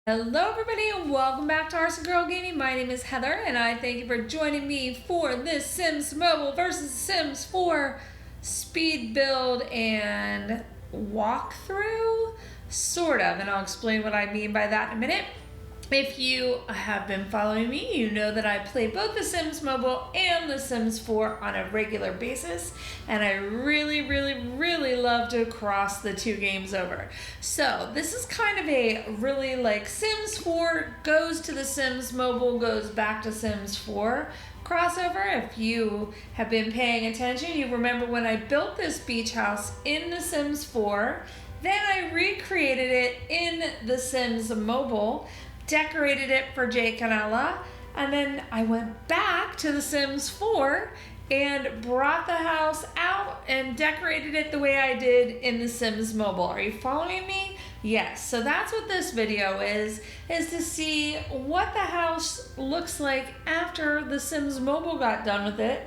Hello everybody and welcome back to Arsen Girl Gaming. My name is Heather and I thank you for joining me for this Sims Mobile versus Sims 4 speed build and walkthrough, sort of, and I'll explain what I mean by that in a minute. If you have been following me, you know that I play both The Sims Mobile and The Sims 4 on a regular basis, and I really love to cross the two games over. So this is kind of a really like Sims 4 goes to The Sims Mobile, goes back to Sims 4 crossover. If you have been paying attention, you remember when I built this beach house in The Sims 4, then I recreated it in The Sims Mobile, decorated it for Jake and Ella, and then I went back to The Sims 4 and brought the house out and decorated it the way I did in The Sims Mobile. Are you following me? Yes, so that's what this video is to see what the house looks like after The Sims Mobile got done with it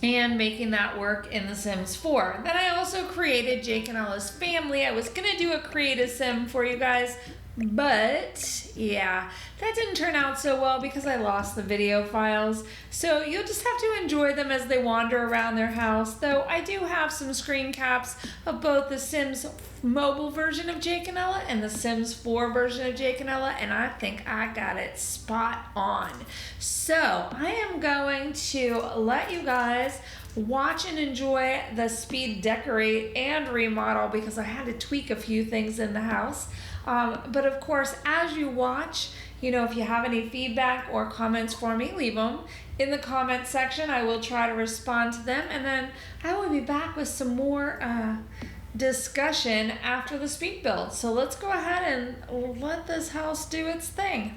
and making that work in The Sims 4. Then I also created Jake and Ella's family. I was gonna do a creative sim for you guys, but yeah, that didn't turn out so well because I lost the video files. So you'll just have to enjoy them as they wander around their house. Though I do have some screen caps of both the Sims Mobile version of Jake and Ella and the Sims 4 version of Jake and Ella, and I think I got it spot on. So I am going to let you guys watch and enjoy the speed decorate and remodel because I had to tweak a few things in the house. But of course, as you watch, you know, if you have any feedback or comments for me, leave them in the comment section. I will try to respond to them, and then I will be back with some more discussion after the speed build. So let's go ahead and let this house do its thing.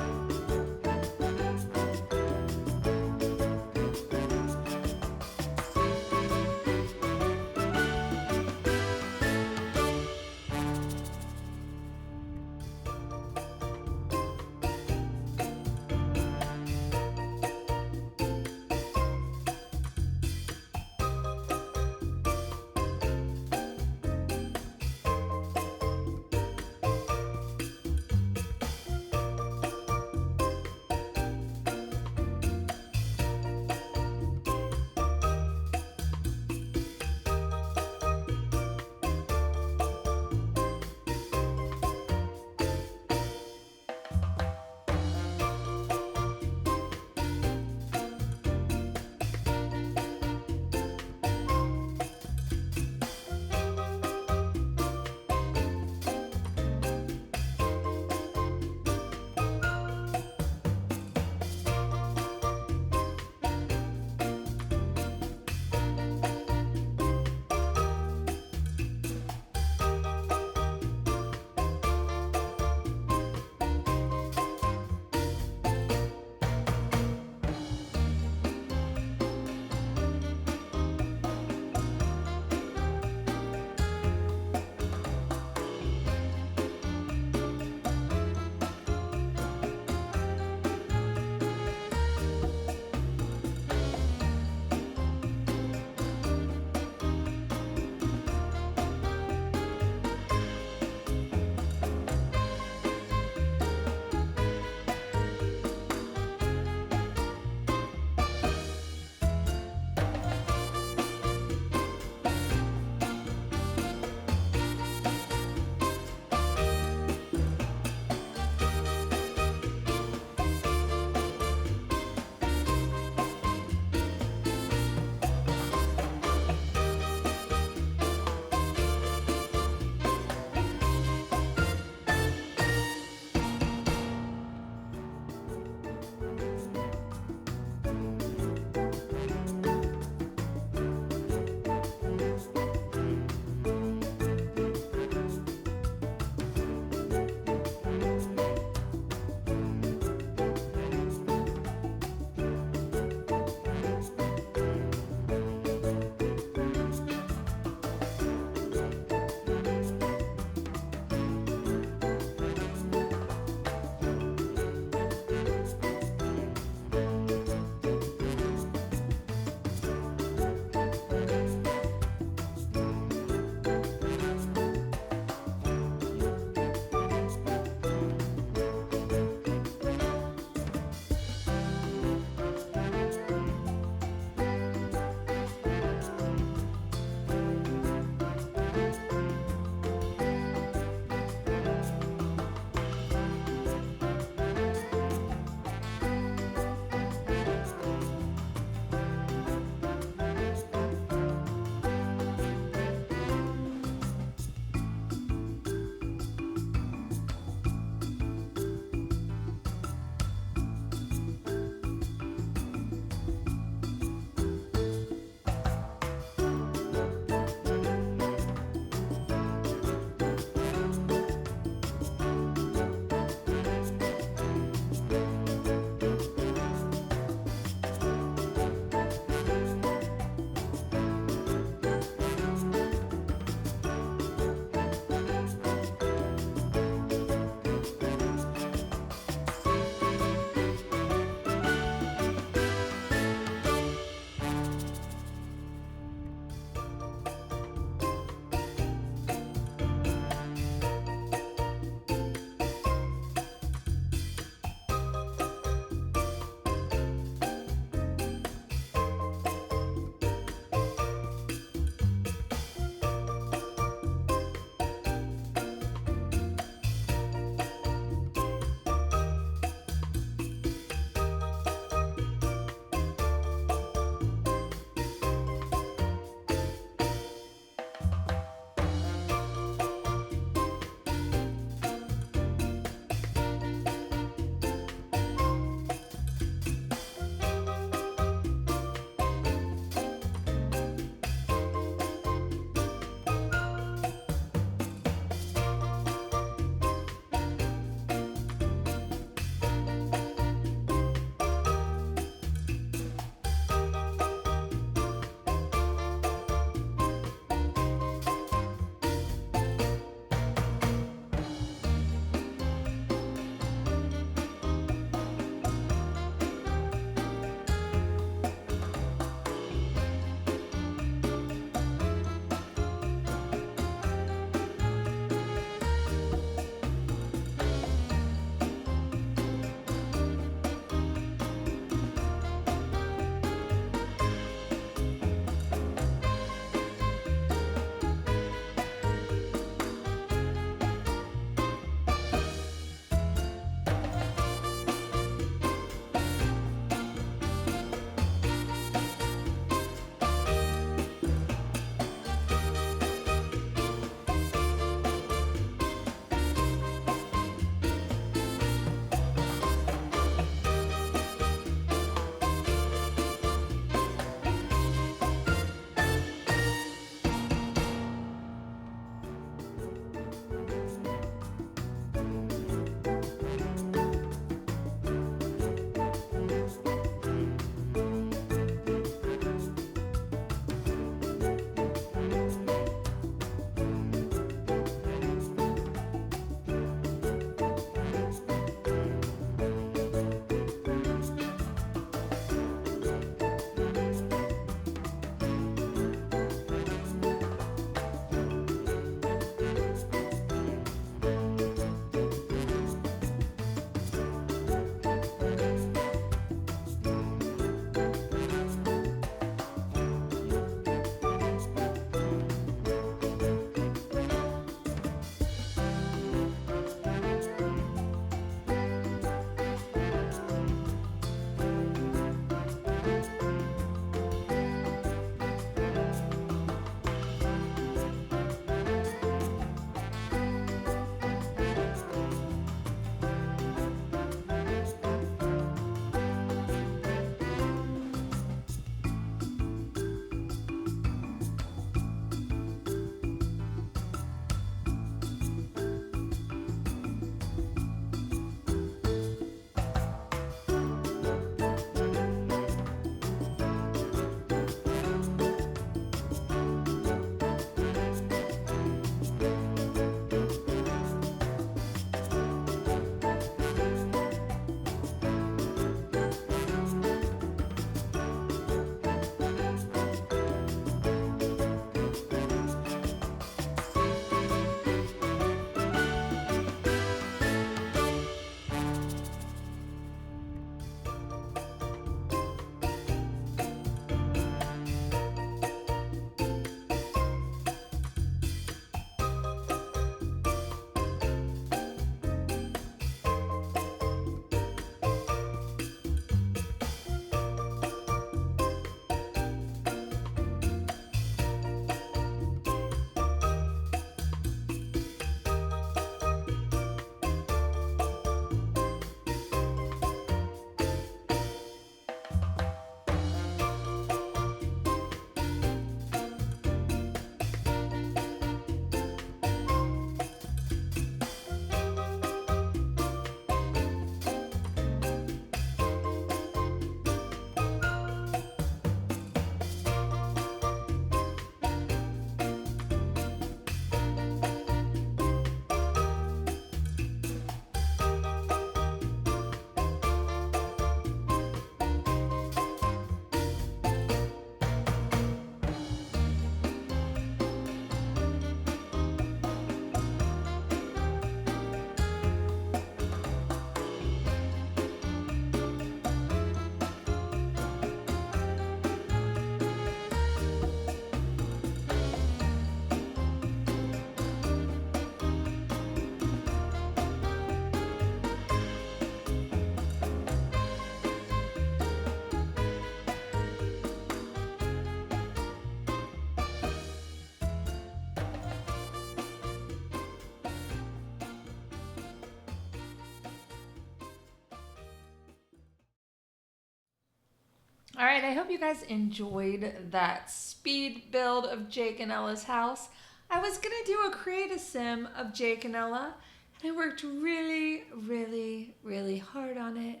All right, I hope you guys enjoyed that speed build of Jake and Ella's house. I was going to do a create a sim of Jake and Ella, and I worked really, really, really hard on it.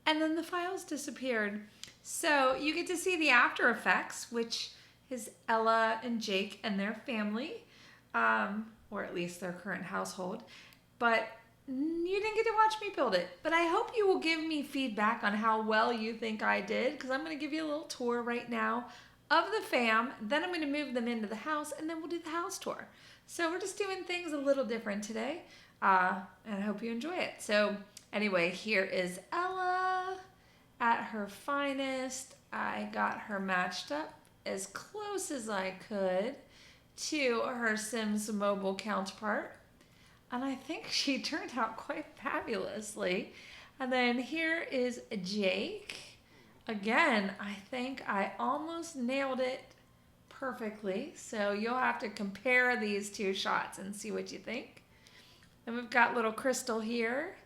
And then the files disappeared. So you get to see the after effects, which is Ella and Jake and their family, or at least their current household. But you didn't get to watch me build it. But I hope you will give me feedback on how well you think I did, because I'm going to give you a little tour right now of the fam. Then I'm going to move them into the house, and then we'll do the house tour. So we're just doing things a little different today, and I hope you enjoy it. So anyway, here is Ella at her finest. I got her matched up as close as I could to her Sims mobile counterpart. And I think she turned out quite fabulously. And then here is Jake. Again, I think I almost nailed it perfectly. So you'll have to compare these two shots and see what you think. And we've got little Crystal here.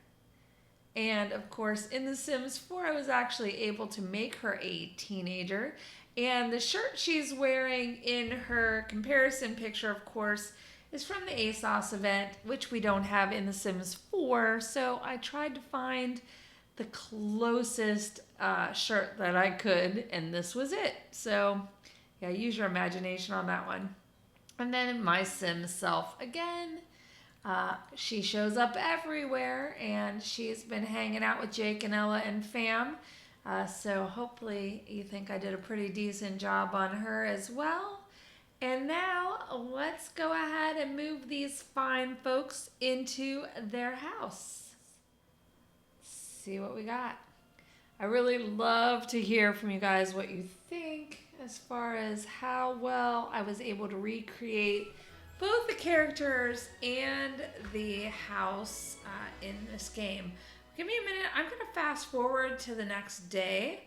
And of course, in The Sims 4, I was actually able to make her a teenager. And the shirt she's wearing in her comparison picture, of course, is from the ASOS event, which we don't have in The Sims 4. So I tried to find the closest shirt that I could, and this was it. So yeah, use your imagination on that one. And then my Sims self again. She shows up everywhere, and she's been hanging out with Jake and Ella and fam. So hopefully you think I did a pretty decent job on her as well. And now let's go ahead and move these fine folks into their house. See what we got. I really love to hear from you guys what you think as far as how well I was able to recreate both the characters and the house in this game. Give me a minute. I'm going to fast forward to the next day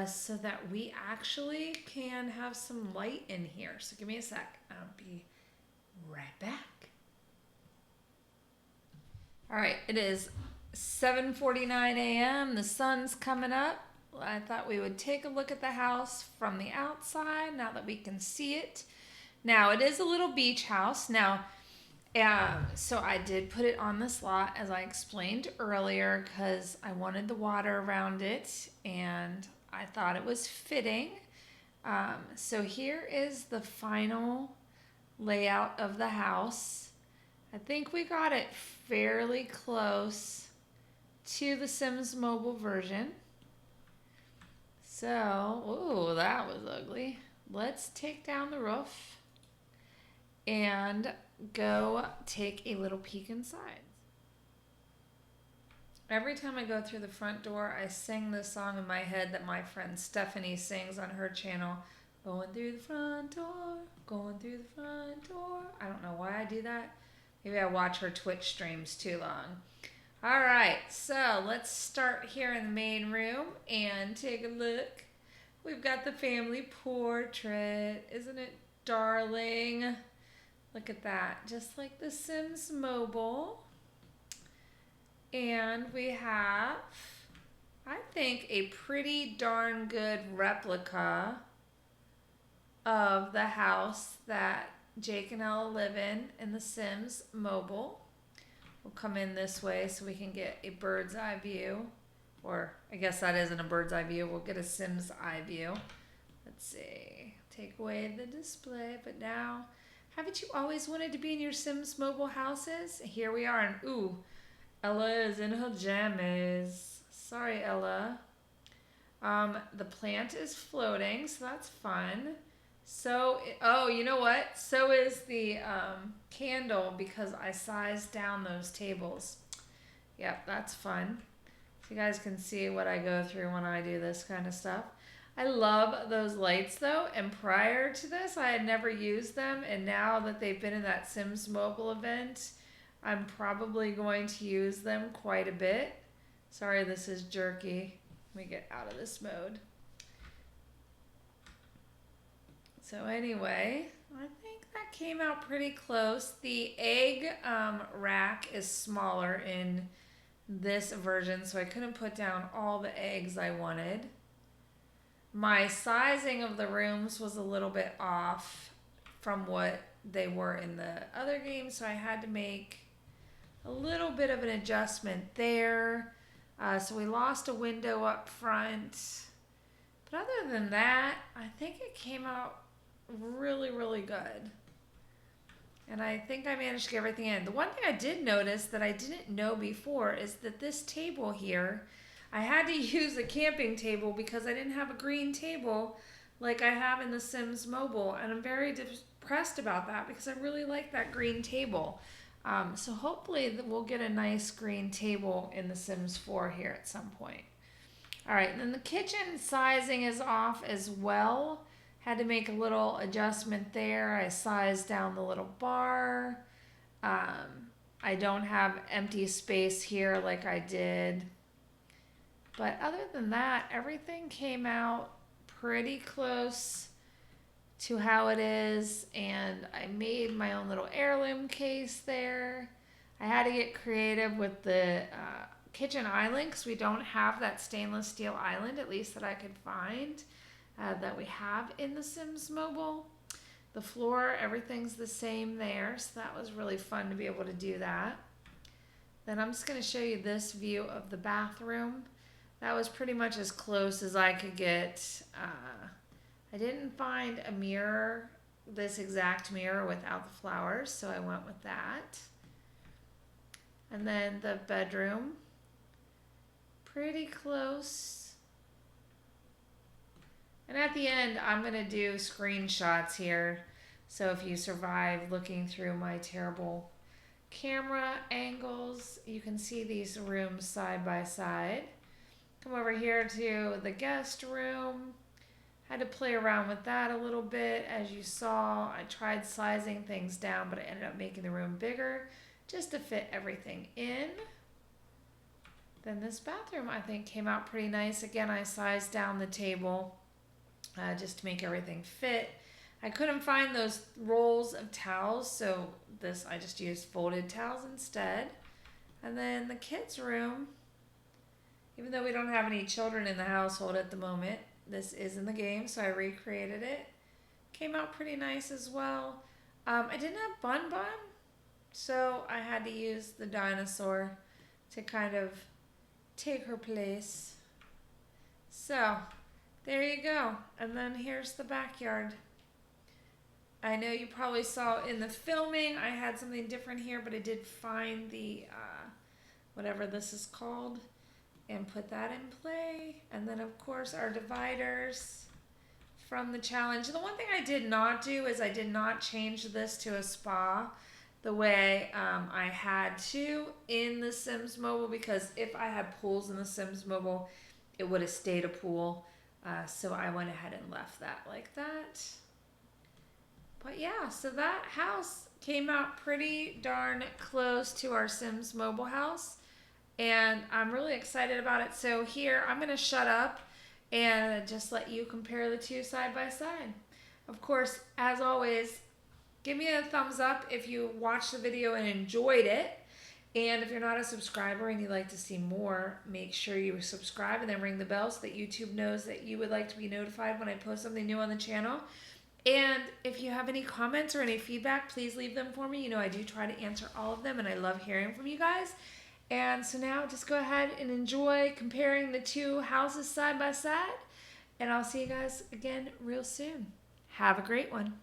so that we actually can have some light in here. So give me a sec. I'll be right back. All right, it is 7:49 a.m. The sun's coming up. I thought we would take a look at the house from the outside now that we can see it. Now, it is a little beach house. Now, so I did put it on this lot, as I explained earlier, because I wanted the water around it, and I thought it was fitting. So here is the final layout of the house. I think we got it fairly close to the Sims mobile version. So, ooh, that was ugly. Let's take down the roof and go take a little peek inside. Every time I go through the front door, I sing this song in my head that my friend Stephanie sings on her channel. Going through the front door, going through the front door. I don't know why I do that. Maybe I watch her Twitch streams too long. All right, so let's start here in the main room and take a look. We've got the family portrait. Isn't it darling? Look at that, just like the Sims Mobile. And we have, I think, a pretty darn good replica of the house that Jake and Ella live in the Sims Mobile. We'll come in this way so we can get a bird's eye view. Or I guess that isn't a bird's eye view. We'll get a Sims eye view. Let's see. Take away the display. But now, haven't you always wanted to be in your Sims mobile houses? Here we are. And ooh, Ella is in her jammies. Sorry, Ella. The plant is floating, so that's fun. So, oh, you know what? So is the candle, because I sized down those tables. Yep, that's fun. So you guys can see what I go through when I do this kind of stuff. I love those lights though, and prior to this I had never used them, and now that they've been in that Sims mobile event, I'm probably going to use them quite a bit. Sorry, this is jerky. Let me get out of this mode. So anyway, I think that came out pretty close. The egg rack is smaller in this version, so I couldn't put down all the eggs I wanted. my sizing of the rooms was a little bit off from what they were in the other game, so I had to make a little bit of an adjustment there. So we lost a window up front. But other than that, I think it came out really, really good. And I think I managed to get everything in. The one thing I did notice that I didn't know before is that this table here, I had to use a camping table because I didn't have a green table like I have in The Sims Mobile. And I'm very depressed about that because I really like that green table. So hopefully we'll get a nice green table in The Sims 4 here at some point. All right, and then the kitchen sizing is off as well. Had to make a little adjustment there. I sized down the little bar. I don't have empty space here like I did. But other than that, everything came out pretty close to how it is. And I made my own little heirloom case there. I had to get creative with the kitchen island because we don't have that stainless steel island, at least that I could find, that we have in The Sims Mobile. The floor, everything's the same there, so that was really fun to be able to do that. Then I'm just going to show you this view of the bathroom. That was pretty much as close as I could get. I didn't find a mirror, this exact mirror without the flowers, so I went with that. And then the bedroom, pretty close. And at the end, I'm going to do screenshots here. So if you survive looking through my terrible camera angles, you can see these rooms side by side. Come over here to the guest room. Had to play around with that a little bit. As you saw, I tried sizing things down, but I ended up making the room bigger just to fit everything in. Then this bathroom, I think, came out pretty nice. Again, I sized down the table just to make everything fit. I couldn't find those rolls of towels, so I just used folded towels instead. And then the kids' room, even though we don't have any children in the household at the moment, this is in the game, so I recreated it. Came out pretty nice as well. I didn't have Bun Bun, so I had to use the dinosaur to kind of take her place. So there you go. And then here's the backyard. I know you probably saw in the filming I had something different here, but I did find the whatever this is called and put that in play. And then of course our dividers from the challenge. The one thing I did not do is I did not change this to a spa the way I had to in The Sims Mobile, because if I had pools in The Sims Mobile, it would have stayed a pool. So I went ahead and left that like that. But yeah, so that house came out pretty darn close to our Sims Mobile house. And I'm really excited about it. So here, I'm going to shut up and just let you compare the two side by side. Of course, as always, give me a thumbs up if you watched the video and enjoyed it. And if you're not a subscriber and you'd like to see more, make sure you subscribe and then ring the bell so that YouTube knows that you would like to be notified when I post something new on the channel. And if you have any comments or any feedback, please leave them for me. You know, I do try to answer all of them and I love hearing from you guys. And so now just go ahead and enjoy comparing the two houses side by side. And I'll see you guys again real soon. Have a great one.